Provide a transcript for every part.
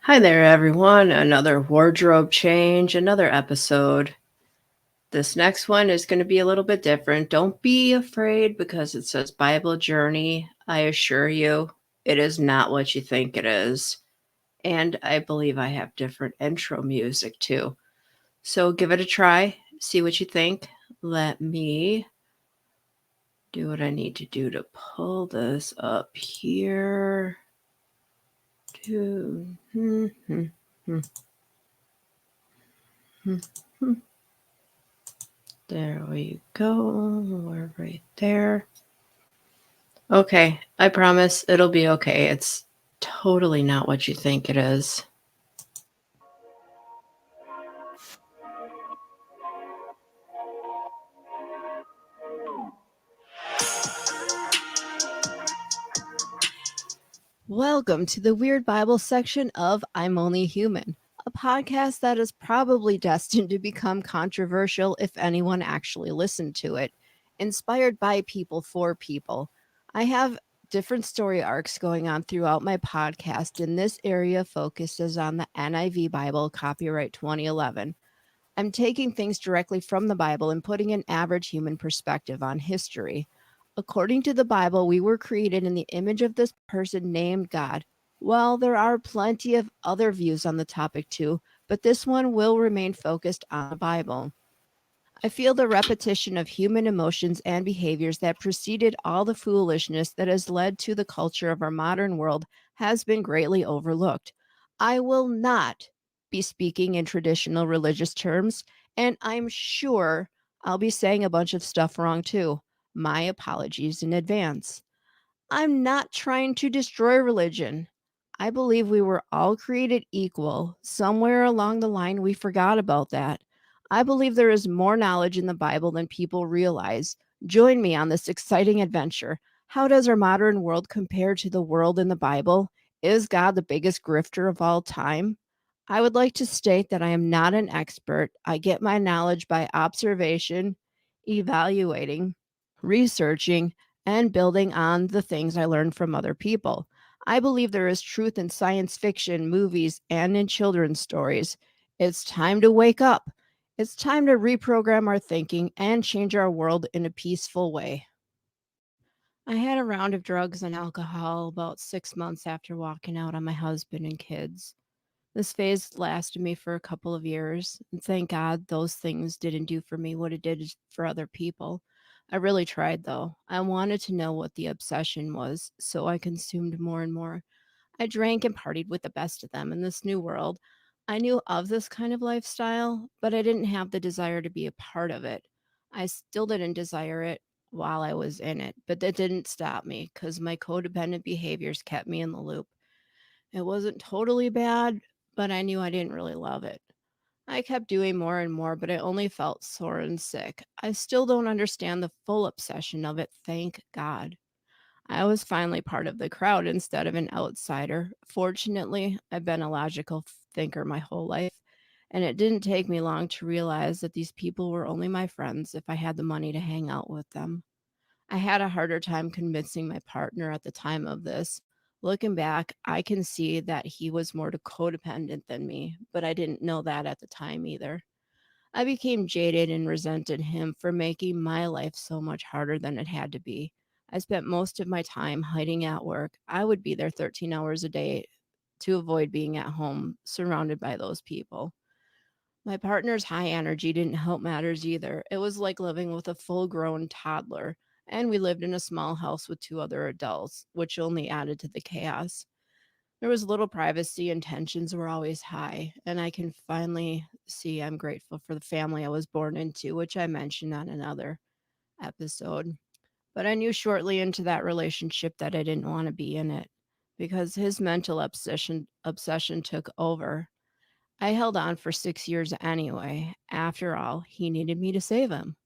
Hi there, everyone. Another wardrobe change, another episode. This next one is going to be a little bit different. Don't be afraid because it says Bible Journey. I assure you, it is not what you think it is. And I believe I have different intro music too. So give it a try, see what you think. Let me do what I need to do to pull this up here. To, hmm, hmm, hmm, hmm, hmm. There we go. We're right there. Okay, I promise it'll be okay. It's totally not what you think it is. Welcome to the Weird Bible section of I'm Only Human, a podcast that is probably destined to become controversial if anyone actually listened to it. Inspired by people for people. I have different story arcs going on throughout my podcast, and this area focuses on the NIV Bible, copyright 2011. I'm taking things directly from the Bible and putting an average human perspective on history. According to the Bible, we were created in the image of this person named God. Well, there are plenty of other views on the topic too, but this one will remain focused on the Bible. I feel the repetition of human emotions and behaviors that preceded all the foolishness that has led to the culture of our modern world has been greatly overlooked. I will not be speaking in traditional religious terms, and I'm sure I'll be saying a bunch of stuff wrong too. My apologies in advance. I'm not trying to destroy religion. I believe we were all created equal. Somewhere along the line, we forgot about that. I believe there is more knowledge in the Bible than people realize. Join me on this exciting adventure. How does our modern world compare to the world in the Bible? Is God the biggest grifter of all time? I would like to state that I am not an expert. I get my knowledge by observation, evaluating, researching, and building on the things I learned from other people. I believe there is truth in science fiction, movies, and in children's stories. It's time to wake up. It's time to reprogram our thinking and change our world in a peaceful way. I had a round of drugs and alcohol about 6 months after walking out on my husband and kids. This phase lasted me for a couple of years, and thank God those things didn't do for me what it did for other people. I really tried though. I wanted to know what the obsession was, so I consumed more and more. I drank and partied with the best of them in this new world. I knew of this kind of lifestyle, but I didn't have the desire to be a part of it. I still didn't desire it while I was in it, but that didn't stop me because my codependent behaviors kept me in the loop. It wasn't totally bad, but I knew I didn't really love it. I kept doing more and more, but I only felt sore and sick. I still don't understand the full obsession of it, thank God. I was finally part of the crowd instead of an outsider. Fortunately, I've been a logical thinker my whole life, and it didn't take me long to realize that these people were only my friends if I had the money to hang out with them. I had a harder time convincing my partner at the time of this. Looking back, I can see that he was more codependent than me, but I didn't know that at the time either. I became jaded and resented him for making my life so much harder than it had to be. I spent most of my time hiding at work. I would be there 13 hours a day to avoid being at home surrounded by those people. My partner's high energy didn't help matters either. It was like living with a full grown toddler, and we lived in a small house with two other adults, which only added to the chaos. There was little privacy and tensions were always high, and I can finally see I'm grateful for the family I was born into, which I mentioned on another episode. But I knew shortly into that relationship that I didn't want to be in it because his mental obsession took over. I held on for 6 years anyway. After all, he needed me to save him.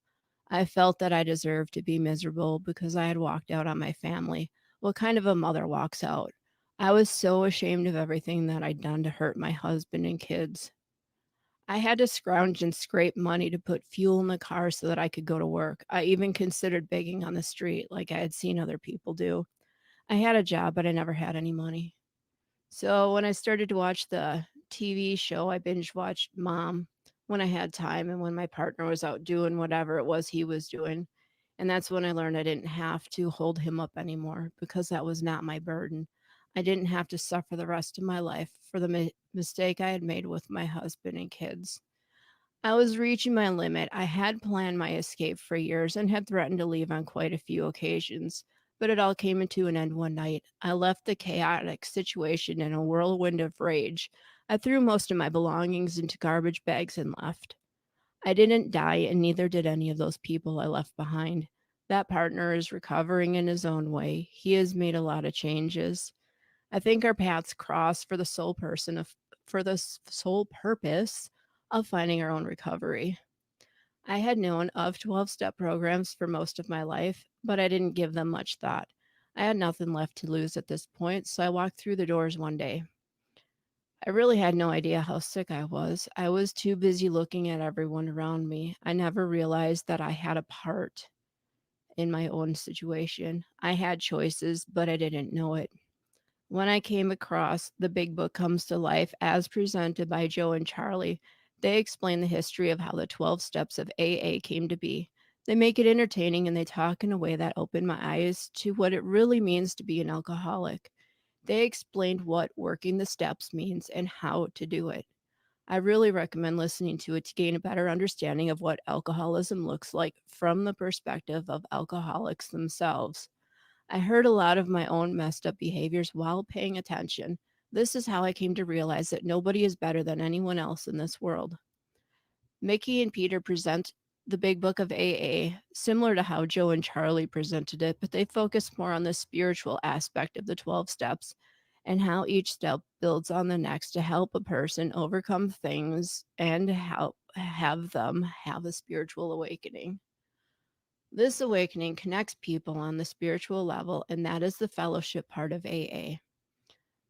I felt that I deserved to be miserable because I had walked out on my family. What kind of a mother walks out? I was so ashamed of everything that I'd done to hurt my husband and kids. I had to scrounge and scrape money to put fuel in the car so that I could go to work. I even considered begging on the street like I had seen other people do. I had a job, but I never had any money. So when I started to watch the TV show, I binge watched Mom when I had time and when my partner was out doing whatever it was he was doing. And that's when I learned I didn't have to hold him up anymore because that was not my burden. I didn't have to suffer the rest of my life for the mistake I had made with my husband and kids. I was reaching my limit. I had planned my escape for years and had threatened to leave on quite a few occasions, but it all came into an end one night. I left the chaotic situation in a whirlwind of rage. I threw most of my belongings into garbage bags and left. I didn't die, and neither did any of those people I left behind. That partner is recovering in his own way. He has made a lot of changes. I think our paths cross for the sole purpose of finding our own recovery. I had known of 12-step programs for most of my life, but I didn't give them much thought. I had nothing left to lose at this point, so I walked through the doors one day. I really had no idea how sick I was. I was too busy looking at everyone around me. I never realized that I had a part in my own situation. I had choices, but I didn't know it. When I came across The Big Book Comes to Life as presented by Joe and Charlie, they explain the history of how the 12 steps of AA came to be. They make it entertaining and they talk in a way that opened my eyes to what it really means to be an alcoholic. They explained what working the steps means and how to do it. I really recommend listening to it to gain a better understanding of what alcoholism looks like from the perspective of alcoholics themselves. I heard a lot of my own messed up behaviors while paying attention. This is how I came to realize that nobody is better than anyone else in this world. Mickey and Peter present the Big Book of AA, similar to how Joe and Charlie presented it, but they focus more on the spiritual aspect of the 12 steps and how each step builds on the next to help a person overcome things and help have them have a spiritual awakening. This awakening connects people on the spiritual level, and that is the fellowship part of AA.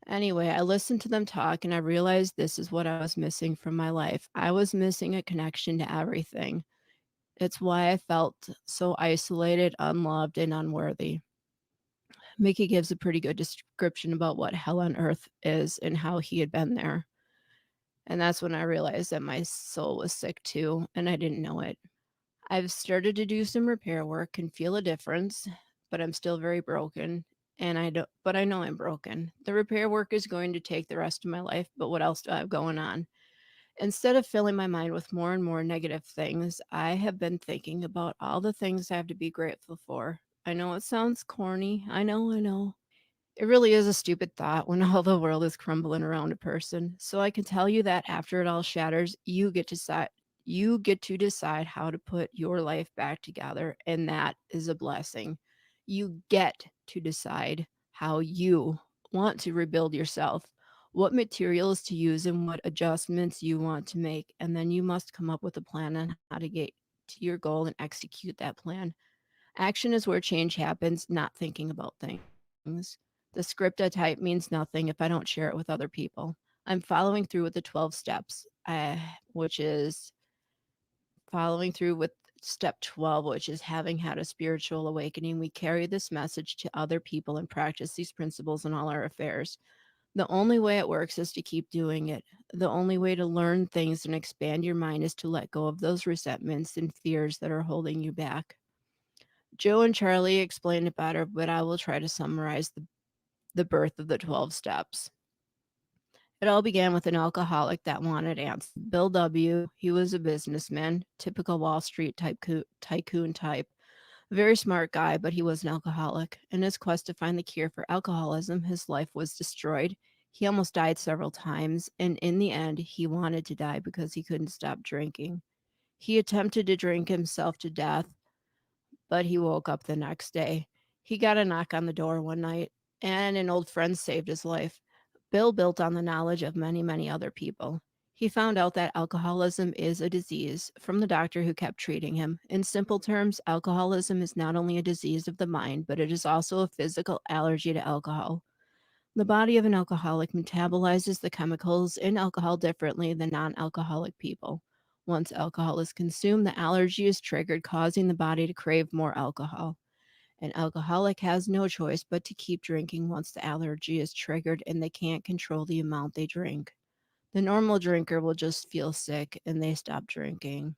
Anyway, I listened to them talk and I realized this is what I was missing from my life. I was missing a connection to everything. It's why I felt so isolated, unloved, and unworthy. Mickey gives a pretty good description about what hell on earth is and how he had been there. And that's when I realized that my soul was sick too, and I didn't know it. I've started to do some repair work and feel a difference, but I'm still very broken. And I don't, but I know I'm broken. The repair work is going to take the rest of my life, but what else do I have going on? Instead of filling my mind with more and more negative things, I have been thinking about all the things I have to be grateful for. I know it sounds corny. I know. It really is a stupid thought when all the world is crumbling around a person. So I can tell you that after it all shatters, you get to decide how to put your life back together, and that is a blessing. You get to decide how you want to rebuild yourself, what materials to use and what adjustments you want to make, and then you must come up with a plan on how to get to your goal and execute that plan. Action is where change happens, not thinking about things. The script I type means nothing if I don't share it with other people. I'm following through with the 12 steps, which is following through with step 12, which is having had a spiritual awakening. We carry this message to other people and practice these principles in all our affairs. The only way it works is to keep doing it. The only way to learn things and expand your mind is to let go of those resentments and fears that are holding you back. Joe and Charlie explained it better, but I will try to summarize the birth of the 12 steps. It all began with an alcoholic that wanted answers. Bill W., he was a businessman, typical Wall Street tycoon type. Very smart guy, but he was an alcoholic. In his quest to find the cure for alcoholism, his life was destroyed. He almost died several times, and in the end, he wanted to die because he couldn't stop drinking. He attempted to drink himself to death, but he woke up the next day. He got a knock on the door one night, and an old friend saved his life. Bill built on the knowledge of many, many other people. He found out that alcoholism is a disease from the doctor who kept treating him. In simple terms, alcoholism is not only a disease of the mind, but it is also a physical allergy to alcohol. The body of an alcoholic metabolizes the chemicals in alcohol differently than non alcoholic people. Once alcohol is consumed, the allergy is triggered, causing the body to crave more alcohol. An alcoholic has no choice but to keep drinking once the allergy is triggered and they can't control the amount they drink. The normal drinker will just feel sick and they stop drinking.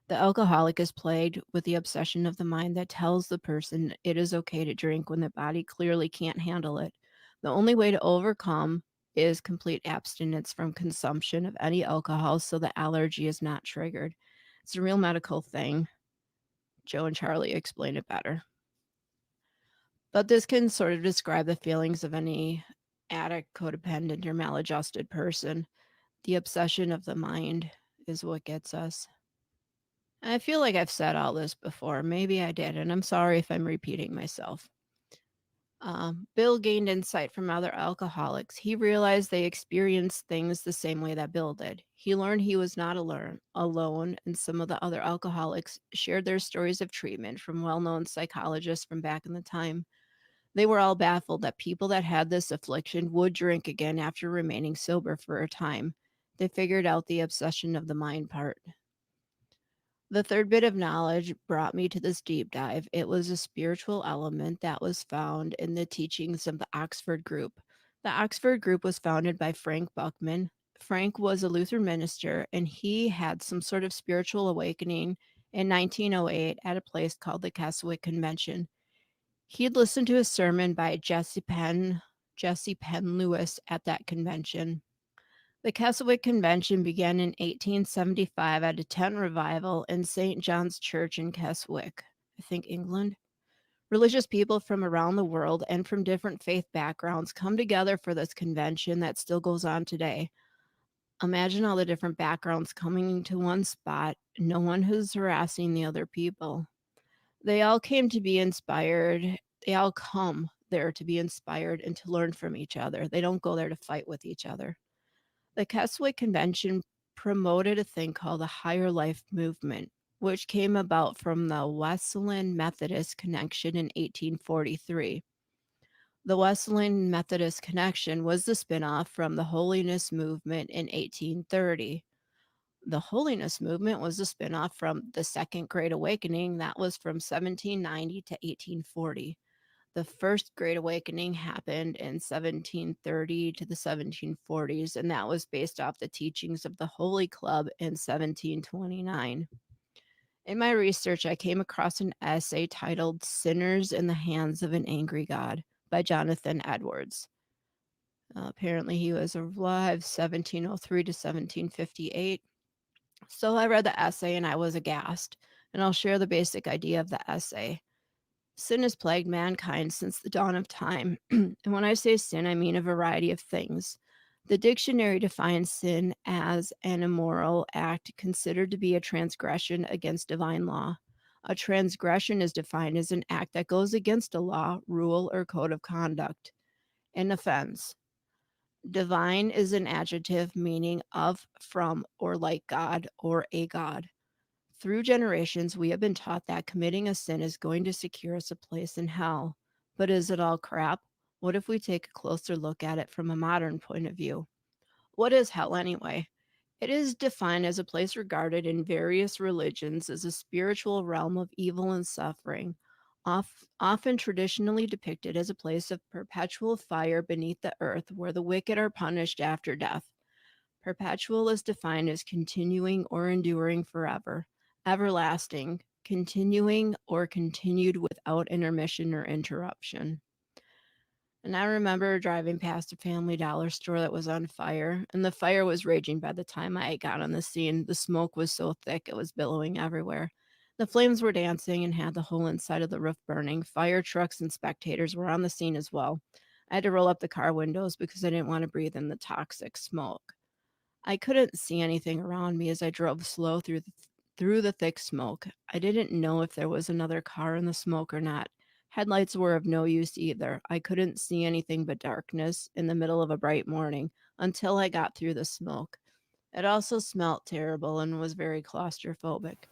The alcoholic is plagued with the obsession of the mind that tells the person it is okay to drink when the body clearly can't handle it. The only way to overcome is complete abstinence from consumption of any alcohol so the allergy is not triggered. It's a real medical thing. Joe and Charlie explain it better. But this can sort of describe the feelings of any addict, codependent, or maladjusted person. The obsession of the mind is what gets us. I feel like I've said all this before. Maybe I did, and I'm sorry if I'm repeating myself. Bill gained insight from other alcoholics. He realized they experienced things the same way that Bill did. He learned he was not alone, and some of the other alcoholics shared their stories of treatment from well known psychologists from back in the time. They were all baffled that people that had this affliction would drink again after remaining sober for a time. They figured out the obsession of the mind part. The third bit of knowledge brought me to this deep dive. It was a spiritual element that was found in the teachings of the Oxford Group. The Oxford Group was founded by Frank Buckman. Frank was a Lutheran minister and he had some sort of spiritual awakening in 1908 at a place called the Keswick Convention. He had listened to a sermon by Jesse Penn Lewis at that convention. The Keswick Convention began in 1875 at a tent revival in St. John's Church in Keswick, I think England. Religious people from around the world and from different faith backgrounds come together for this convention that still goes on today. Imagine all the different backgrounds coming to one spot, no one who's harassing the other people. They all came to be inspired. They all come there to be inspired and to learn from each other. They don't go there to fight with each other. The Keswick Convention promoted a thing called the Higher Life Movement, which came about from the Wesleyan Methodist Connection in 1843. The Wesleyan Methodist Connection was the spinoff from the Holiness Movement in 1830. The Holiness Movement was a spinoff from the Second Great Awakening that was from 1790 to 1840. The first Great Awakening happened in 1730 to the 1740s, and that was based off the teachings of the Holy Club in 1729. In my research, I came across an essay titled Sinners in the Hands of an Angry God by Jonathan Edwards. Apparently, he was alive 1703 to 1758. So I read the essay and I was aghast, and I'll share the basic idea of the essay. Sin has plagued mankind since the dawn of time. And when I say sin, I mean a variety of things. The dictionary defines sin as an immoral act considered to be a transgression against divine law. A transgression is defined as an act that goes against a law, rule, or code of conduct. An offense. Divine is an adjective meaning of, from, or like God, or a God. Through generations, we have been taught that committing a sin is going to secure us a place in hell. But is it all crap? What if we take a closer look at it from a modern point of view? What is hell anyway? It is defined as a place regarded in various religions as a spiritual realm of evil and suffering, often traditionally depicted as a place of perpetual fire beneath the earth where the wicked are punished after death. Perpetual is defined as continuing or enduring forever, everlasting, continuing or continued without intermission or interruption. And I remember driving past a family dollar store that was on fire, and the fire was raging by the time I got on the scene. The smoke was so thick it was billowing everywhere. The flames were dancing and had the whole inside of the roof burning. Fire trucks and spectators were on the scene as well. I had to roll up the car windows because I didn't want to breathe in the toxic smoke. I couldn't see anything around me as I drove slow through the thick smoke. I didn't know if there was another car in the smoke or not. Headlights were of no use either. I couldn't see anything but darkness in the middle of a bright morning until I got through the smoke. It also smelt terrible and was very claustrophobic.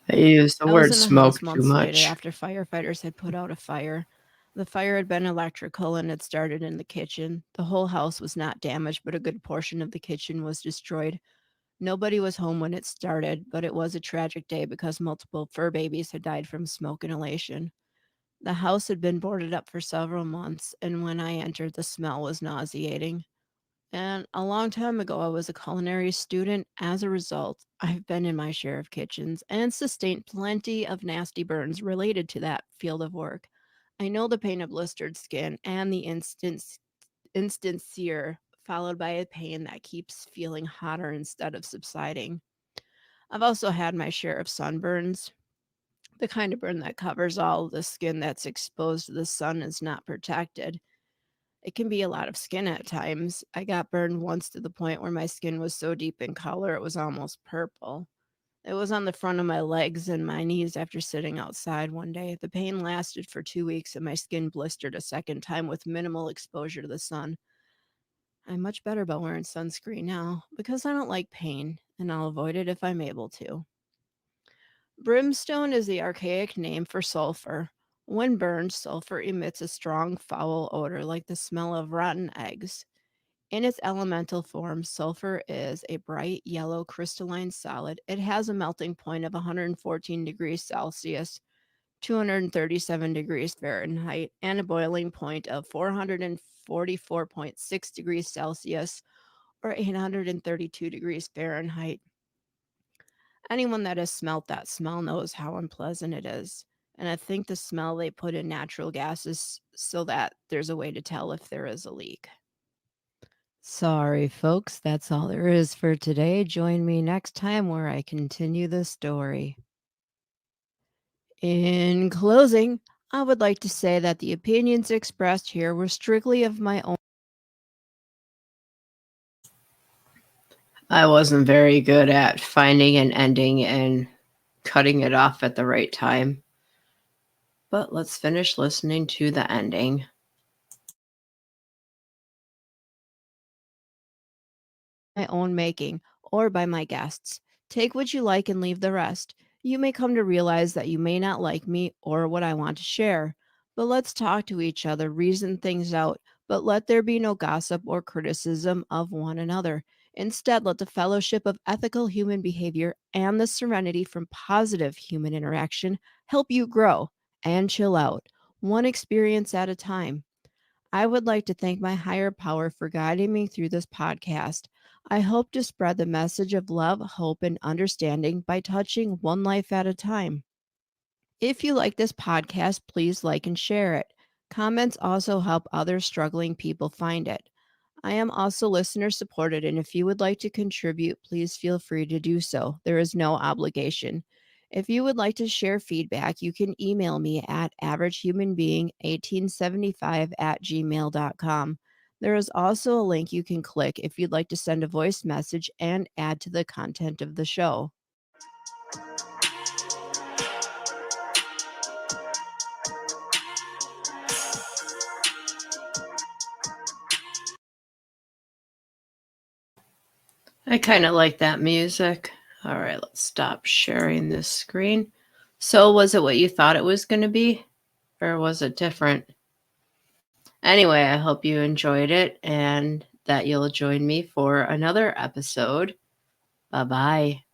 They use the I was word in the house smoke too months later much. after firefighters had put out a fire. The fire had been electrical and had started in the kitchen. The whole house was not damaged, but a good portion of the kitchen was destroyed. Nobody was home when it started, but it was a tragic day because multiple fur babies had died from smoke inhalation. The house had been boarded up for several months, and when I entered, the smell was nauseating. And a long time ago, I was a culinary student. As a result, I've been in my share of kitchens and sustained plenty of nasty burns related to that field of work. I know the pain of blistered skin and the instant sear, followed by a pain that keeps feeling hotter instead of subsiding. I've also had my share of sunburns, the kind of burn that covers all of the skin that's exposed to the sun and is not protected. It can be a lot of skin at times. I got burned once to the point where my skin was so deep in color it was almost purple. It was on the front of my legs and my knees after sitting outside one day. The pain lasted for 2 weeks and my skin blistered a second time with minimal exposure to the sun. I'm much better about wearing sunscreen now because I don't like pain and I'll avoid it if I'm able to. Brimstone is the archaic name for sulfur. When burned, sulfur emits a strong, foul odor like the smell of rotten eggs. In its elemental form, sulfur is a bright yellow crystalline solid. It has a melting point of 114 degrees Celsius, 237 degrees Fahrenheit, and a boiling point of 444.6 degrees Celsius, or 832 degrees Fahrenheit. Anyone that has smelt that smell knows how unpleasant it is. And I think the smell they put in natural gases so that there's a way to tell if there is a leak. Sorry, folks, that's all there is for today. Join me next time where I continue the story. In closing, I would like to say that the opinions expressed here were strictly of my own. I wasn't very good at finding an ending and cutting it off at the right time. But let's finish listening to the ending. My own making or by my guests. Take what you like and leave the rest. You may come to realize that you may not like me or what I want to share. But let's talk to each other, reason things out, but let there be no gossip or criticism of one another. Instead, let the fellowship of ethical human behavior and the serenity from positive human interaction help you grow and chill out, one experience at a time. I would like to thank my higher power for guiding me through this podcast. I hope to spread the message of love, hope, and understanding by touching one life at a time. If you like this podcast, please like and share it. Comments also help other struggling people find it. I am also listener supported, and if you would like to contribute, please feel free to do so. There is no obligation. If you would like to share feedback, you can email me at averagehumanbeing1875@gmail.com. There is also a link you can click if you'd like to send a voice message and add to the content of the show. I kind of like that music. All right, let's stop sharing this screen. So, was it what you thought it was going to be, or was it different? Anyway, I hope you enjoyed it and that you'll join me for another episode. Bye bye.